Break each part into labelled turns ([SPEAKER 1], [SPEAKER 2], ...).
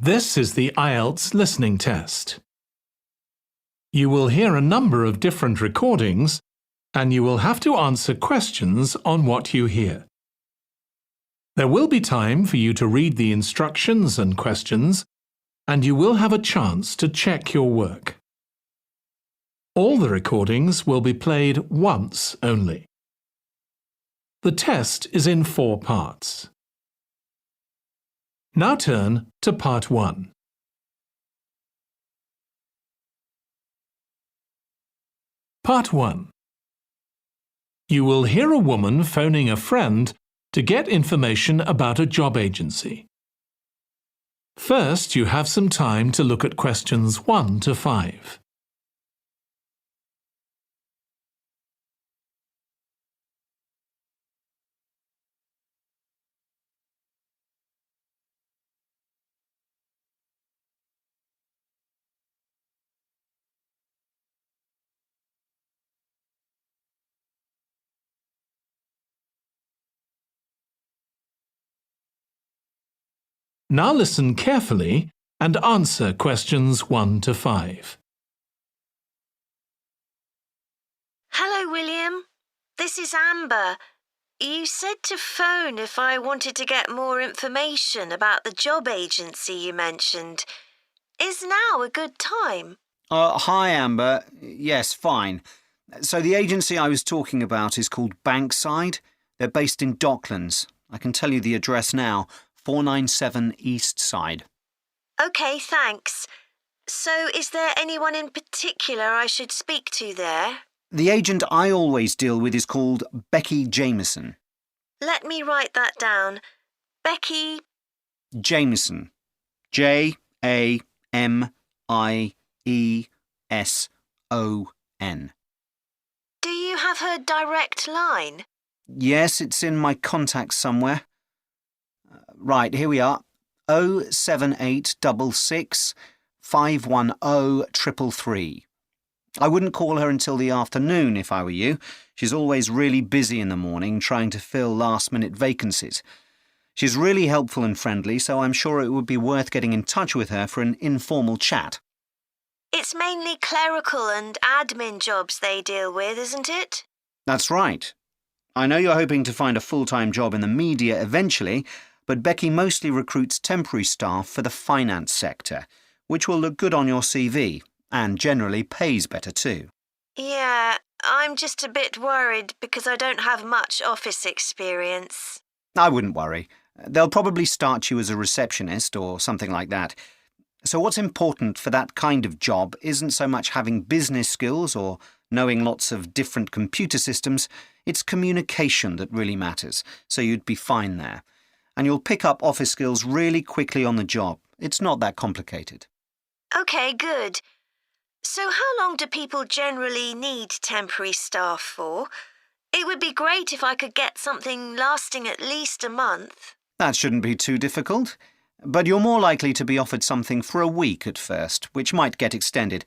[SPEAKER 1] This is the Ielts listening test. You will hear a number of different recordings, and you will have to answer questions on what you hear. There will be time for you to read the instructions and questions, and you will have a chance to check your work. All the recordings will be played once only. The test is in 4 parts. Now turn to Part 1. Part 1. You will hear a woman phoning a friend to get information about a job agency. First, you have some time to look at questions 1 to 5. Now listen carefully and answer questions 1 to 5.
[SPEAKER 2] Hello, William. This is Amber. You said to phone if I wanted to get more information about the job agency you mentioned. Is now a good time?
[SPEAKER 3] Hi, Amber. Yes, fine. So the agency I was talking about is called Bankside. They're based in Docklands. I can tell you the address now. 497 East Side.
[SPEAKER 2] OK, thanks. So is there anyone in particular I should speak to there?
[SPEAKER 3] The agent I always deal with is called Becky Jameson.
[SPEAKER 2] Let me write that down. Becky
[SPEAKER 3] Jameson. Jameson.
[SPEAKER 2] Do you have her direct line?
[SPEAKER 3] Yes, it's in my contacts somewhere. Right, here we are. 07866 510 333. I wouldn't call her until the afternoon if I were you. She's always really busy in the morning trying to fill last-minute vacancies. She's really helpful and friendly, so I'm sure it would be worth getting in touch with her for an informal chat.
[SPEAKER 2] It's mainly clerical and admin jobs they deal with, isn't it?
[SPEAKER 3] That's right. I know you're hoping to find a full-time job in the media eventually, but Becky mostly recruits temporary staff for the finance sector, which will look good on your CV and generally pays better too.
[SPEAKER 2] Yeah, I'm just a bit worried because I don't have much office experience.
[SPEAKER 3] I wouldn't worry. They'll probably start you as a receptionist or something like that. So what's important for that kind of job isn't so much having business skills or knowing lots of different computer systems. It's communication that really matters, so you'd be fine there. And you'll pick up office skills really quickly on the job. It's not that complicated.
[SPEAKER 2] OK, good. So how long do people generally need temporary staff for? It would be great if I could get something lasting at least a month.
[SPEAKER 3] That shouldn't be too difficult. But you're more likely to be offered something for a week at first, which might get extended.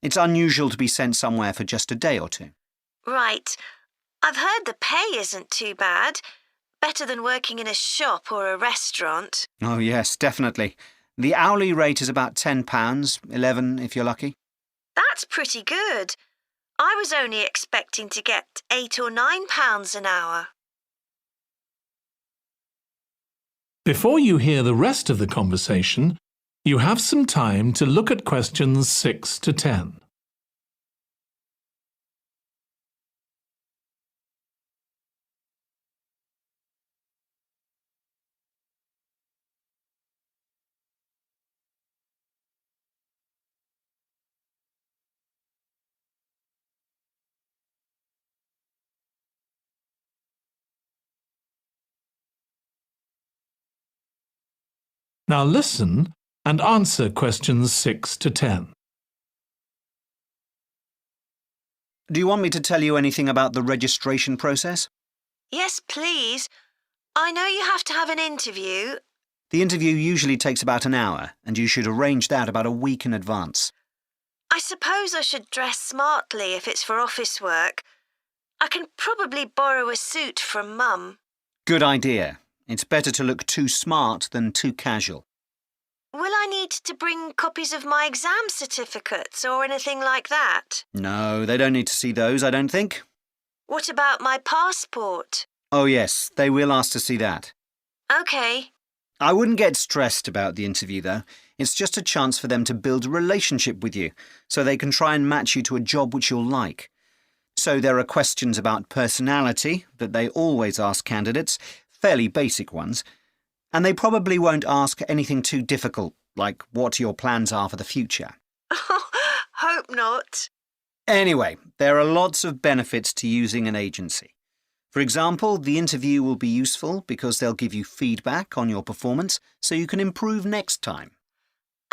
[SPEAKER 3] It's unusual to be sent somewhere for just a day or two.
[SPEAKER 2] Right. I've heard the pay isn't too bad. Better than working in a shop or a restaurant.
[SPEAKER 3] Oh, yes, definitely. The hourly rate is about £10, $11 if you're lucky.
[SPEAKER 2] That's pretty good. I was only expecting to get £8 or £9 an hour.
[SPEAKER 1] Before you hear the rest of the conversation, you have some time to look at questions 6 to 10. Now listen and answer questions 6 to 10.
[SPEAKER 3] Do you want me to tell you anything about the registration process?
[SPEAKER 2] Yes, please. I know you have to have an interview.
[SPEAKER 3] The interview usually takes about an hour, and you should arrange that about a week in advance.
[SPEAKER 2] I suppose I should dress smartly if it's for office work. I can probably borrow a suit from Mum.
[SPEAKER 3] Good idea. It's better to look too smart than too casual.
[SPEAKER 2] Will I need to bring copies of my exam certificates or anything like that?
[SPEAKER 3] No, they don't need to see those, I don't think.
[SPEAKER 2] What about my passport?
[SPEAKER 3] Oh yes, they will ask to see that.
[SPEAKER 2] OK.
[SPEAKER 3] I wouldn't get stressed about the interview, though. It's just a chance for them to build a relationship with you, so they can try and match you to a job which you'll like. So there are questions about personality that they always ask candidates, fairly basic ones, and they probably won't ask anything too difficult, like what your plans are for the future.
[SPEAKER 2] Hope not.
[SPEAKER 3] Anyway, there are lots of benefits to using an agency. For example, the interview will be useful because they'll give you feedback on your performance so you can improve next time.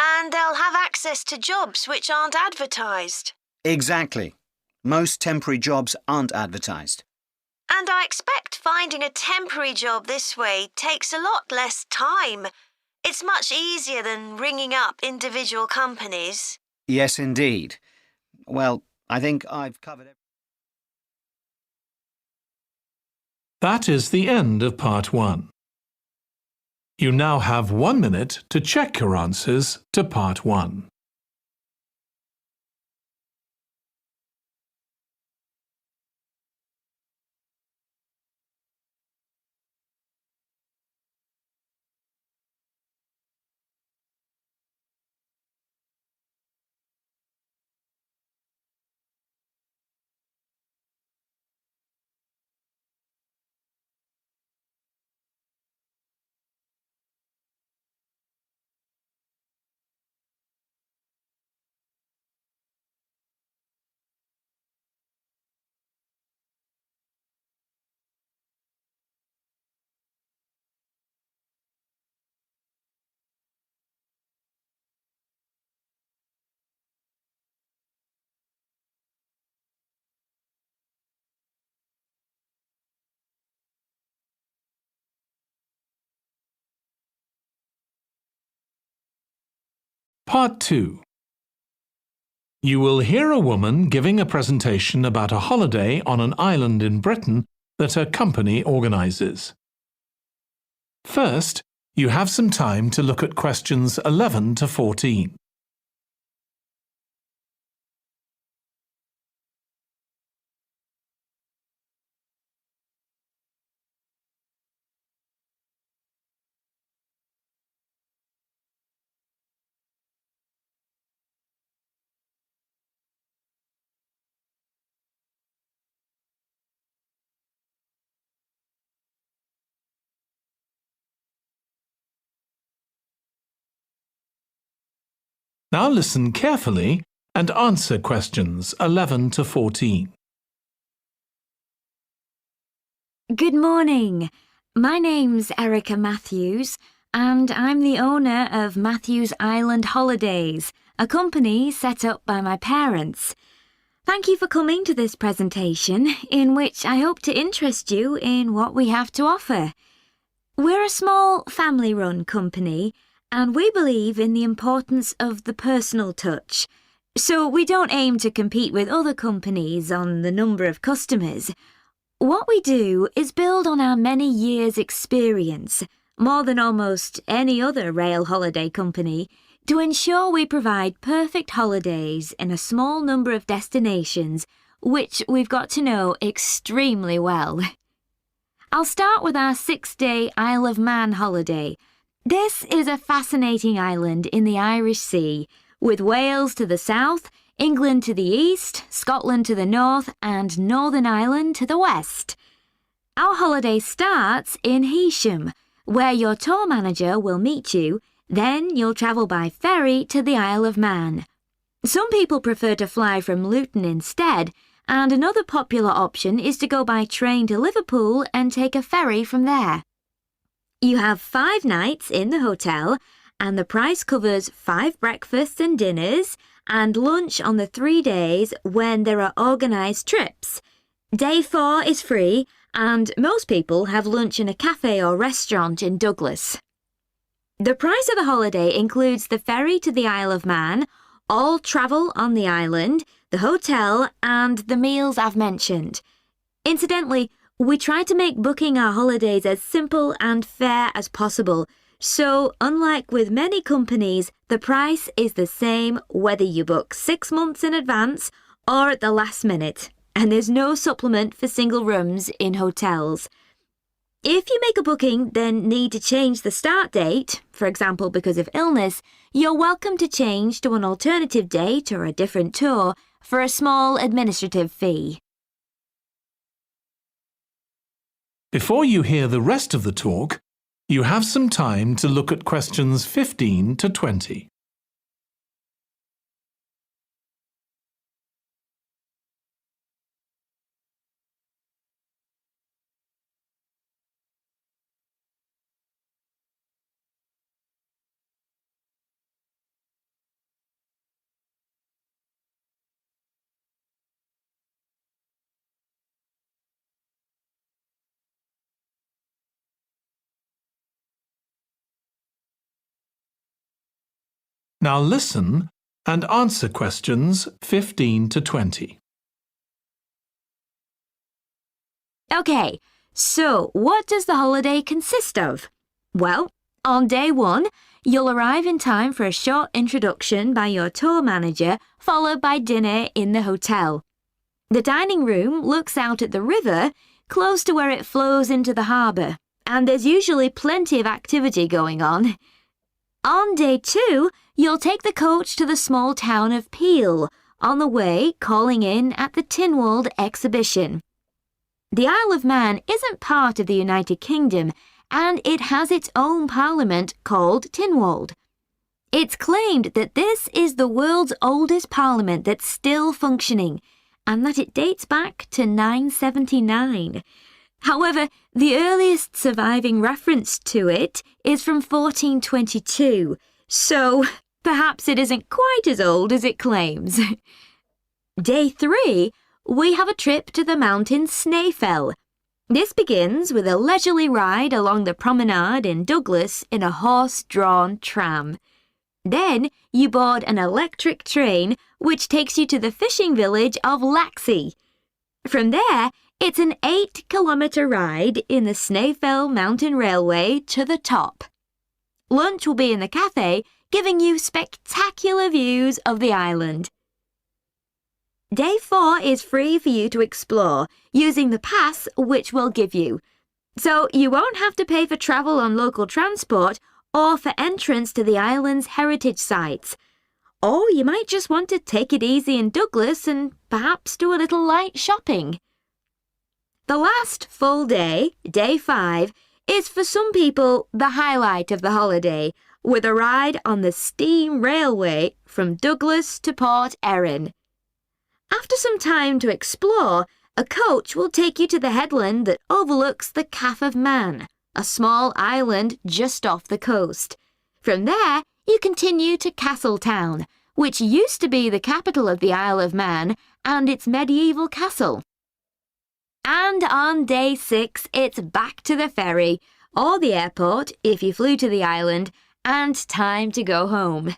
[SPEAKER 2] And they'll have access to jobs which aren't advertised.
[SPEAKER 3] Exactly. Most temporary jobs aren't advertised.
[SPEAKER 2] And I expect finding a temporary job this way takes a lot less time. It's much easier than ringing up individual companies.
[SPEAKER 3] Yes, indeed. Well, I think I've covered everything.
[SPEAKER 1] That is the end of part 1. You now have 1 minute to check your answers to part 1. Part 2. You will hear a woman giving a presentation about a holiday on an island in Britain that her company organises. First, you have some time to look at questions 11 to 14. Now listen carefully and answer questions 11 to 14.
[SPEAKER 4] Good morning. My name's Erica Matthews, and I'm the owner of Matthews Island Holidays, a company set up by my parents. Thank you for coming to this presentation, in which I hope to interest you in what we have to offer. We're a small family-run company, and we believe in the importance of the personal touch. So we don't aim to compete with other companies on the number of customers. What we do is build on our many years' experience, more than almost any other rail holiday company, to ensure we provide perfect holidays in a small number of destinations, which we've got to know extremely well. I'll start with our 6-day Isle of Man holiday. This is a fascinating island in the Irish Sea, with Wales to the south, England to the east, Scotland to the north, and Northern Ireland to the west. Our holiday starts in Heysham, where your tour manager will meet you. Then you'll travel by ferry to the Isle of Man. Some people prefer to fly from Luton instead, and another popular option is to go by train to Liverpool and take a ferry from there. You have 5 nights in the hotel, and the price covers 5 breakfasts and dinners and lunch on the 3 days when there are organised trips. Day 4 is free, and most people have lunch in a cafe or restaurant in Douglas. The price of the holiday includes the ferry to the Isle of Man, all travel on the island, the hotel, and the meals I've mentioned. Incidentally, we try to make booking our holidays as simple and fair as possible, So, unlike with many companies, the price is the same whether you book 6 months in advance or at the last minute, and there's no supplement for single rooms in hotels. If you make a booking, then need to change the start date, for example because of illness, you're welcome to change to an alternative date or a different tour for a small administrative fee.
[SPEAKER 1] Before you hear the rest of the talk, you have some time to look at questions 15 to 20. Now listen and answer questions 15 to 20.
[SPEAKER 4] Okay, so what does the holiday consist of? Well, on day 1, you'll arrive in time for a short introduction by your tour manager, followed by dinner in the hotel. The dining room looks out at the river, close to where it flows into the harbour, and there's usually plenty of activity going on. On day 2, you'll take the coach to the small town of Peel, on the way calling in at the Tynwald exhibition. The Isle of Man isn't part of the United Kingdom, and it has its own parliament called Tynwald. It's claimed that this is the world's oldest parliament that's still functioning, and that it dates back to 979. However, the earliest surviving reference to it is from 1422, so perhaps it isn't quite as old as it claims. Day 3, we have a trip to the mountain Snaefell. This begins with a leisurely ride along the promenade in Douglas in a horse-drawn tram. Then you board an electric train which takes you to the fishing village of Laxey. From there, it's an 8-kilometre ride in the Snaefell Mountain Railway to the top. Lunch will be in the cafe, giving you spectacular views of the island. Day 4 is free for you to explore, using the pass which we'll give you. So you won't have to pay for travel on local transport or for entrance to the island's heritage sites. Or you might just want to take it easy in Douglas and perhaps do a little light shopping. The last full day, day 5, is for some people the highlight of the holiday, with a ride on the steam railway from Douglas to Port Erin. After some time to explore, a coach will take you to the headland that overlooks the Calf of Man, a small island just off the coast. From there, you continue to Castletown, which used to be the capital of the Isle of Man and its medieval castle. And on day 6, it's back to the ferry, or the airport if you flew to the island, and time to go home.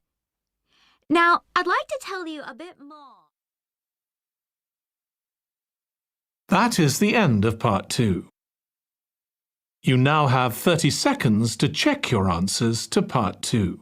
[SPEAKER 4] Now, I'd like to tell you a bit more.
[SPEAKER 1] That is the end of part 2. You now have 30 seconds to check your answers to part 2.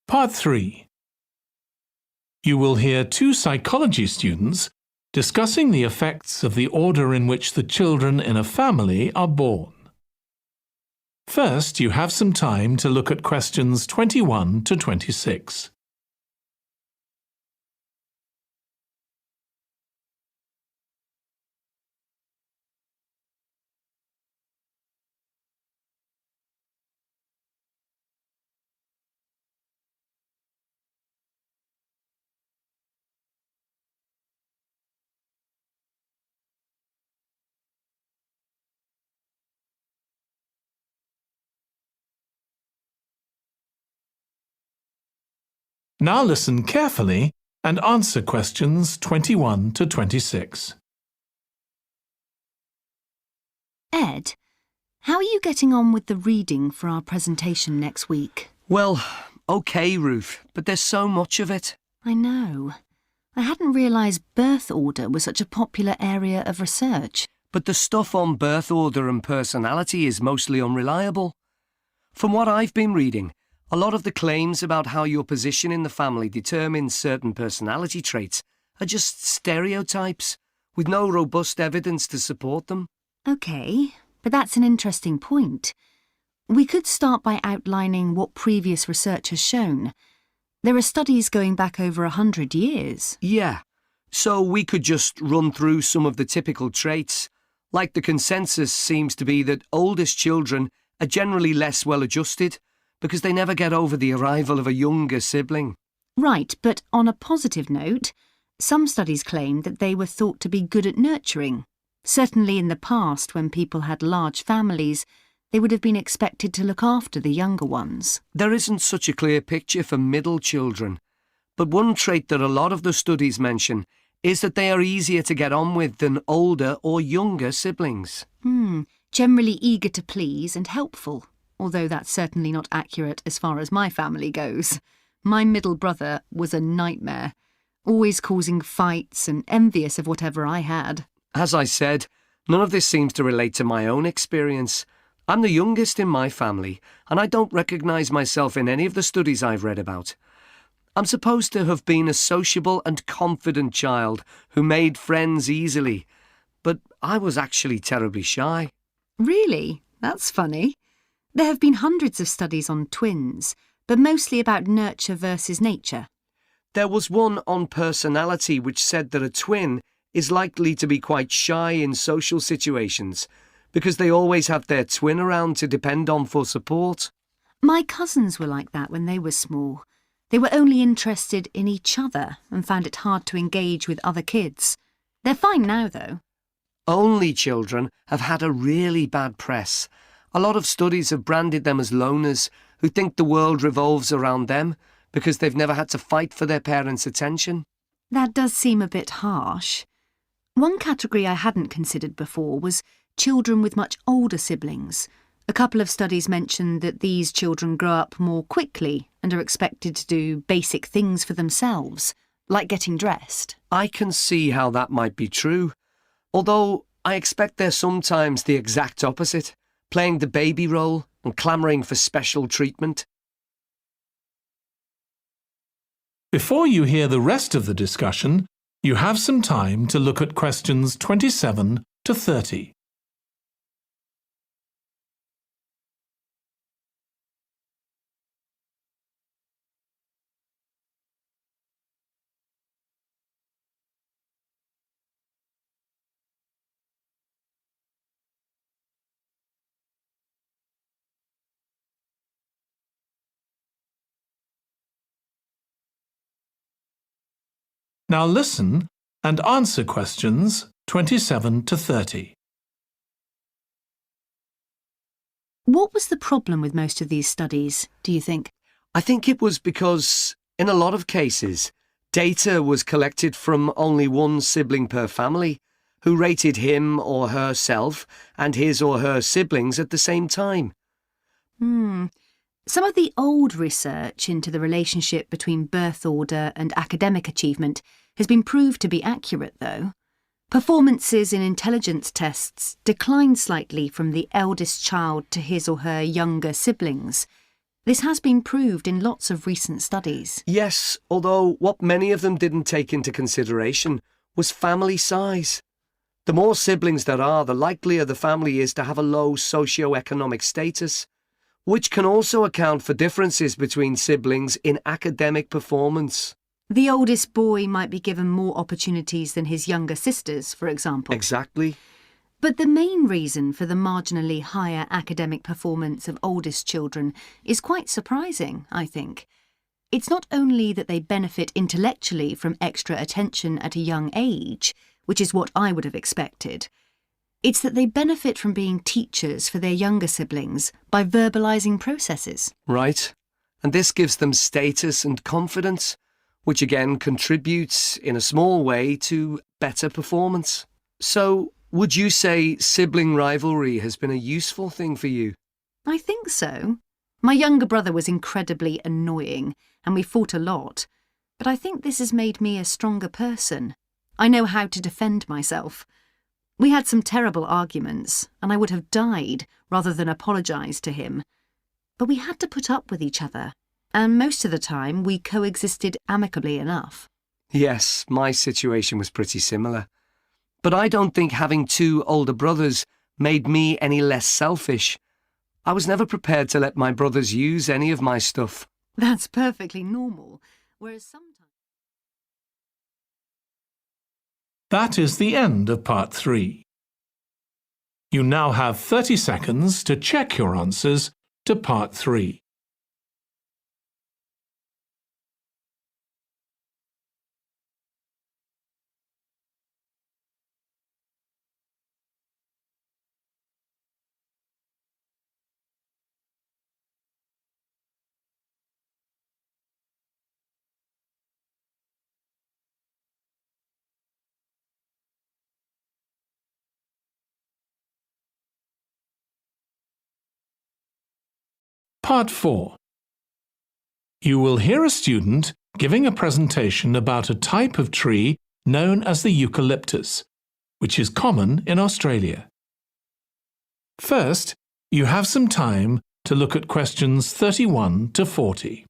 [SPEAKER 1] Part 3. You will hear 2 psychology students discussing the effects of the order in which the children in a family are born. First, you have some time to look at questions 21 to 26. Now listen carefully and answer questions 21 to 26.
[SPEAKER 5] Ed, how are you getting on with the reading for our presentation next week?
[SPEAKER 6] Well, OK, Ruth, but there's so much of it.
[SPEAKER 5] I know. I hadn't realised birth order was such a popular area of research.
[SPEAKER 6] But the stuff on birth order and personality is mostly unreliable. From what I've been reading, a lot of the claims about how your position in the family determines certain personality traits are just stereotypes, with no robust evidence to support them.
[SPEAKER 5] OK, but that's an interesting point. We could start by outlining what previous research has shown. There are studies going back over 100 years.
[SPEAKER 6] Yeah, so we could just run through some of the typical traits. Like the consensus seems to be that oldest children are generally less well-adjusted because they never get over the arrival of a younger sibling.
[SPEAKER 5] Right, but on a positive note, some studies claim that they were thought to be good at nurturing. Certainly in the past, when people had large families, they would have been expected to look after the younger ones.
[SPEAKER 6] There isn't such a clear picture for middle children, but one trait that a lot of the studies mention is that they are easier to get on with than older or younger siblings.
[SPEAKER 5] Generally eager to please and helpful, although that's certainly not accurate as far as my family goes. My middle brother was a nightmare, always causing fights and envious of whatever I had.
[SPEAKER 6] As I said, none of this seems to relate to my own experience. I'm the youngest in my family, and I don't recognise myself in any of the studies I've read about. I'm supposed to have been a sociable and confident child who made friends easily, but I was actually terribly shy.
[SPEAKER 5] Really? That's funny. There have been hundreds of studies on twins, but mostly about nurture versus nature.
[SPEAKER 6] There was one on personality which said that a twin is likely to be quite shy in social situations because they always have their twin around to depend on for support.
[SPEAKER 5] My cousins were like that when they were small. They were only interested in each other and found it hard to engage with other kids. They're fine now, though.
[SPEAKER 6] Only children have had a really bad press. A lot of studies have branded them as loners who think the world revolves around them because they've never had to fight for their parents' attention.
[SPEAKER 5] That does seem a bit harsh. One category I hadn't considered before was children with much older siblings. A couple of studies mentioned that these children grow up more quickly and are expected to do basic things for themselves, like getting dressed.
[SPEAKER 6] I can see how that might be true, although I expect they're sometimes the exact opposite, playing the baby role and clamouring for special treatment.
[SPEAKER 1] Before you hear the rest of the discussion, you have some time to look at questions 27 to 30. Now listen and answer questions 27 to 30.
[SPEAKER 5] What was the problem with most of these studies, do you think?
[SPEAKER 6] I think it was because, in a lot of cases, data was collected from only one sibling per family, who rated him or herself and his or her siblings at the same time.
[SPEAKER 5] Some of the old research into the relationship between birth order and academic achievement has been proved to be accurate, though. Performances in intelligence tests declined slightly from the eldest child to his or her younger siblings. This has been proved in lots of recent studies.
[SPEAKER 6] Yes, although what many of them didn't take into consideration was family size. The more siblings there are, the likelier the family is to have a low socio-economic status, which can also account for differences between siblings in academic performance.
[SPEAKER 5] The oldest boy might be given more opportunities than his younger sisters, for example.
[SPEAKER 6] Exactly.
[SPEAKER 5] But the main reason for the marginally higher academic performance of oldest children is quite surprising, I think. It's not only that they benefit intellectually from extra attention at a young age, which is what I would have expected. It's that they benefit from being teachers for their younger siblings by verbalising processes.
[SPEAKER 6] Right. And this gives them status and confidence. which again contributes in a small way to better performance. So, would you say sibling rivalry has been a useful thing for you?
[SPEAKER 5] I think so. My younger brother was incredibly annoying, and we fought a lot. But I think this has made me a stronger person. I know how to defend myself. We had some terrible arguments, and I would have died rather than apologise to him. But we had to put up with each other, and most of the time we coexisted amicably enough.
[SPEAKER 6] Yes, my situation was pretty similar. But I don't think having two older brothers made me any less selfish. I was never prepared to let my brothers use any of my stuff.
[SPEAKER 5] That's perfectly normal, whereas sometimes...
[SPEAKER 1] That is the end of part 3. You now have 30 seconds to check your answers to part 3. Part 4. You will hear a student giving a presentation about a type of tree known as the eucalyptus, which is common in Australia. First, you have some time to look at questions 31 to 40.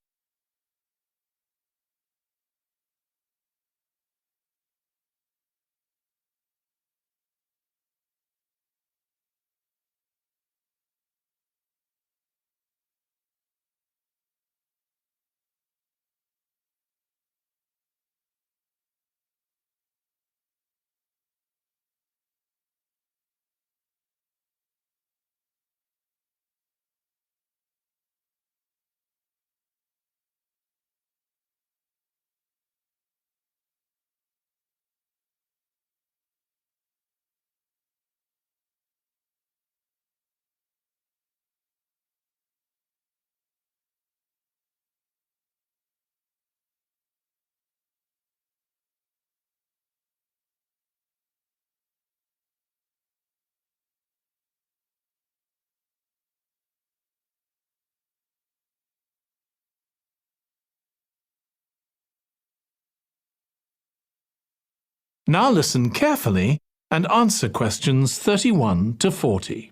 [SPEAKER 1] Now listen carefully and answer questions 31 to 40.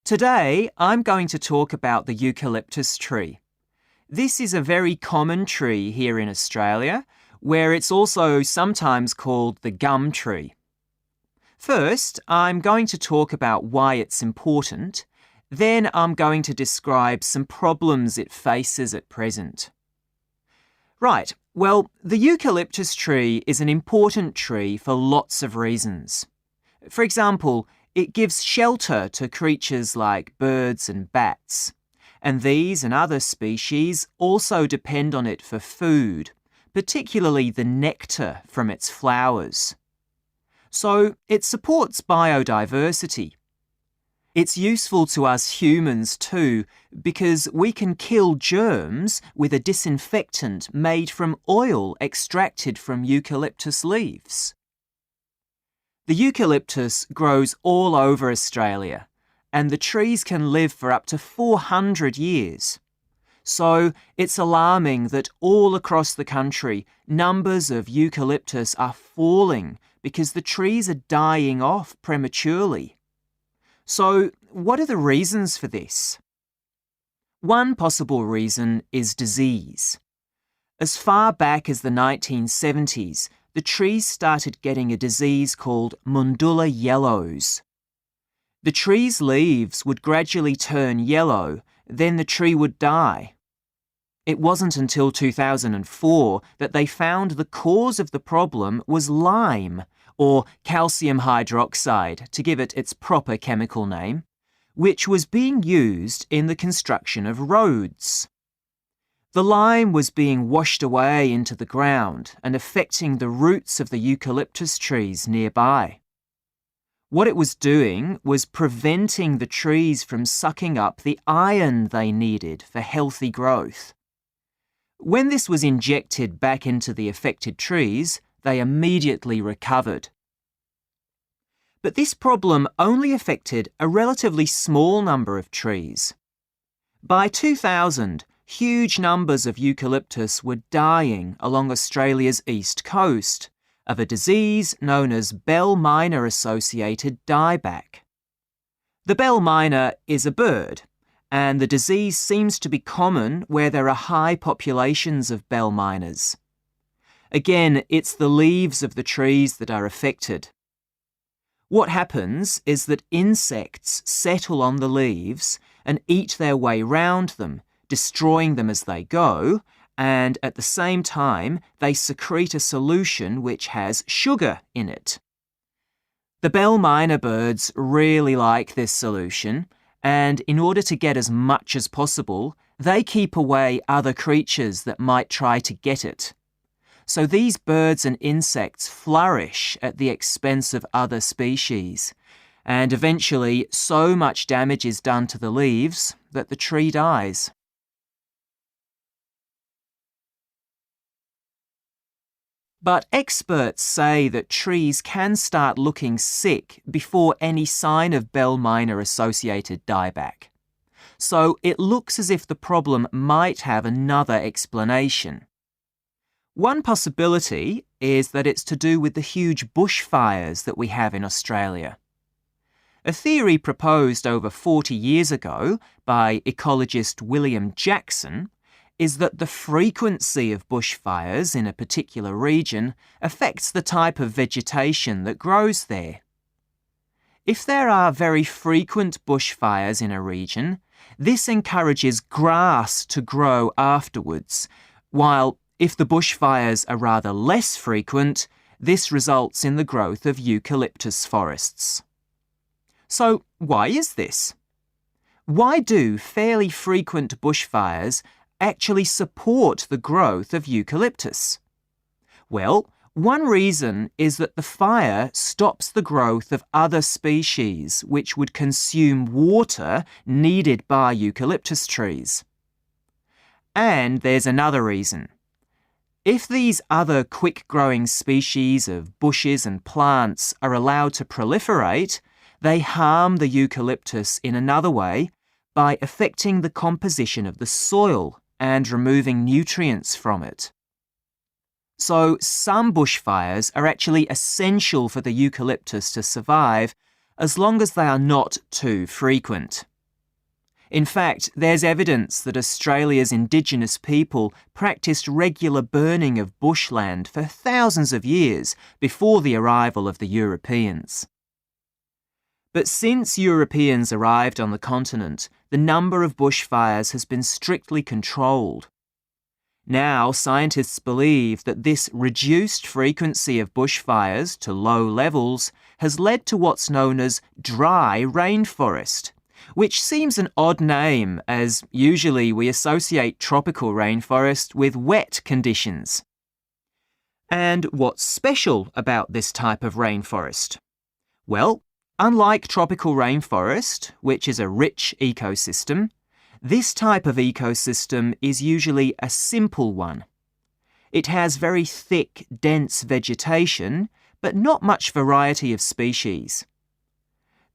[SPEAKER 7] Today, I'm going to talk about the eucalyptus tree. This is a very common tree here in Australia, where it's also sometimes called the gum tree. First, I'm going to talk about why it's important. Then I'm going to describe some problems it faces at present. Right, well, the eucalyptus tree is an important tree for lots of reasons. For example, it gives shelter to creatures like birds and bats, and these and other species also depend on it for food, particularly the nectar from its flowers. So it supports biodiversity. It's useful to us humans too, because we can kill germs with a disinfectant made from oil extracted from eucalyptus leaves. The eucalyptus grows all over Australia, and the trees can live for up to 400 years. So it's alarming that all across the country, numbers of eucalyptus are falling because the trees are dying off prematurely. So, what are the reasons for this? One possible reason is disease. As far back as the 1970s, the trees started getting a disease called Mundula yellows. The tree's leaves would gradually turn yellow, then the tree would die. It wasn't until 2004 that they found the cause of the problem was lime, or calcium hydroxide, to give it its proper chemical name, which was being used in the construction of roads. The lime was being washed away into the ground and affecting the roots of the eucalyptus trees nearby. What it was doing was preventing the trees from sucking up the iron they needed for healthy growth. When this was injected back into the affected trees, they immediately recovered. But this problem only affected a relatively small number of trees. By 2000, huge numbers of eucalyptus were dying along Australia's east coast of a disease known as bell miner-associated dieback. The bell miner is a bird, and the disease seems to be common where there are high populations of bell miners. Again, it's the leaves of the trees that are affected. What happens is that insects settle on the leaves and eat their way round them, destroying them as they go, and at the same time they secrete a solution which has sugar in it. The bell miner birds really like this solution, and in order to get as much as possible, they keep away other creatures that might try to get it. So these birds and insects flourish at the expense of other species, and eventually so much damage is done to the leaves that the tree dies. But experts say that trees can start looking sick before any sign of bell miner-associated dieback. So it looks as if the problem might have another explanation. One possibility is that it's to do with the huge bushfires that we have in Australia. A theory proposed over 40 years ago by ecologist William Jackson is that the frequency of bushfires in a particular region affects the type of vegetation that grows there. If there are very frequent bushfires in a region, this encourages grass to grow afterwards, while if the bushfires are rather less frequent, this results in the growth of eucalyptus forests. So why is this? Why do fairly frequent bushfires actually support the growth of eucalyptus? Well, one reason is that the fire stops the growth of other species which would consume water needed by eucalyptus trees. And there's another reason. If these other quick-growing species of bushes and plants are allowed to proliferate, they harm the eucalyptus in another way by affecting the composition of the soil and removing nutrients from it. So some bushfires are actually essential for the eucalyptus to survive as long as they are not too frequent. In fact, there's evidence that Australia's Indigenous people practiced regular burning of bushland for thousands of years before the arrival of the Europeans. But since Europeans arrived on the continent, the number of bushfires has been strictly controlled. Now, scientists believe that this reduced frequency of bushfires to low levels has led to what's known as dry rainforest, which seems an odd name as usually we associate tropical rainforest with wet conditions. And what's special about this type of rainforest? Well, unlike tropical rainforest, which is a rich ecosystem, this type of ecosystem is usually a simple one. It has very thick, dense vegetation, but not much variety of species.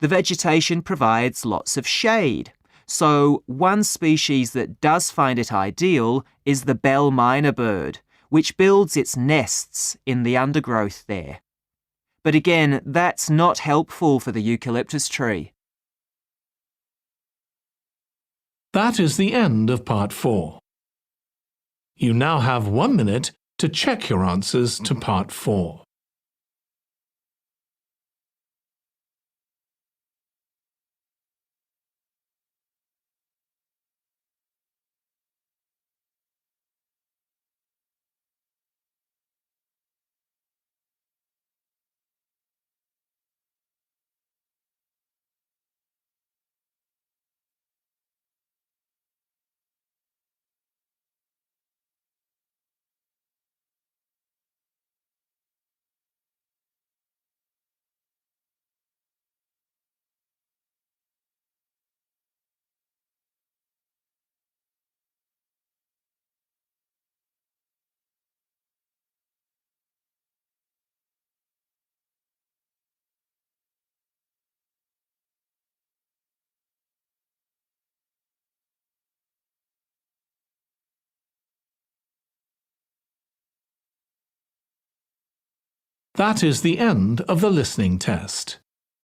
[SPEAKER 7] The vegetation provides lots of shade, so one species that does find it ideal is the bell miner bird, which builds its nests in the undergrowth there. But again, that's not helpful for the eucalyptus tree.
[SPEAKER 1] That is the end of part 4. You now have 1 minute to check your answers to part 4. That is the end of the listening test.